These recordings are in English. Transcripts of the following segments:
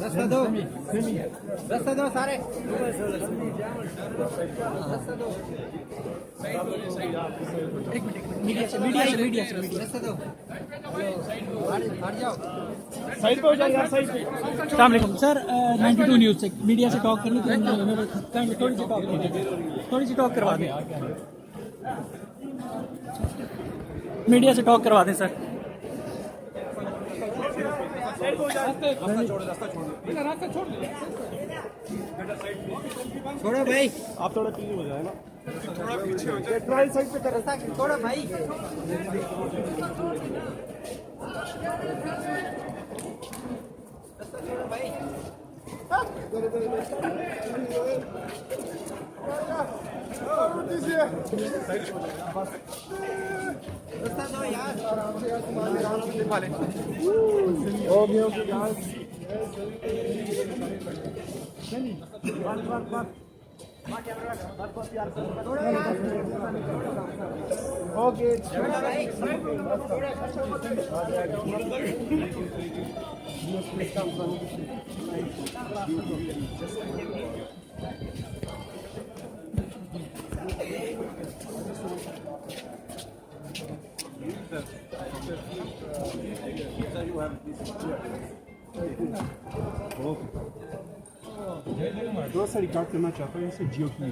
रास्ता दो सारे रास्ता दो हट जाओ साइड पे हो जाओ यार, साइड पे। अस्सलाम वालेकुम सर, 92 न्यूज़ से मीडिया से टॉक करनी थी, थोड़ी सी टॉक करवा दें, मीडिया से टॉक करवा दें सर। छोड़ो भाई, आप थोड़ा पीछे हो जाए ना, थोड़ा पीछे हो जाए, थोड़ा साइड पे कर। छोड़ो भाई। रास्ता दो यार। ओके थोड़ा सा रिकॉर्ड करना चाहता हूँ, इसे जियो की है।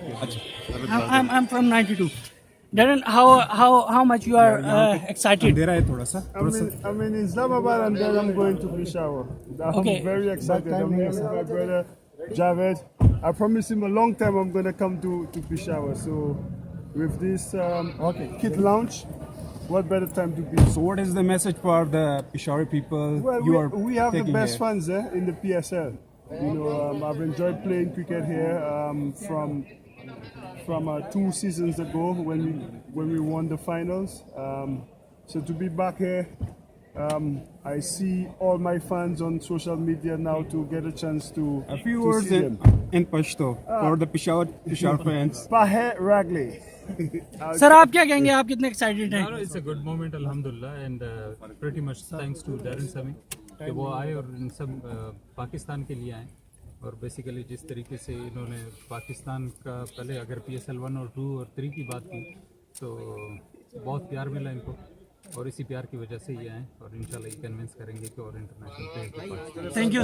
I'm from 92. Darren, how much you are excited? अंधेरा है थोड़ा सा। I'm in Islamabad and then I'm going to Peshawar. I'm Okay. very excited. I'm here with my brother Javed. I promised him a long time I'm going to come to Peshawar. So with this kit launch, what better time to be? So what is the message for the Peshawar people? Well, you are we have the taking best here? fans in the PSL. You know, I've enjoyed playing cricket here from 2 seasons ago when we won the finals. So to be back here, I see all my fans on social media now to get a chance to A few to words see in, them. in Pashto for the Peshawar fans. Pahe Ragley. Sir आप क्या कहेंगे, आप कितने excited हैं? It's a good moment, alhamdulillah, and pretty much thanks to Darren Sami कि वो आए और इन सब पाकिस्तान के लिए आए, और बेसिकली जिस तरीके से इन्होंने पाकिस्तान का पहले अगर PSL 1 और 2 और 3 की बात की तो बहुत प्यार मिला इनको, और इसी प्यार की वजह से ये आए, और इंशाल्लाह ये कन्विंस करेंगे कि और इंटरनेशनल प्लेयर थैंक यू।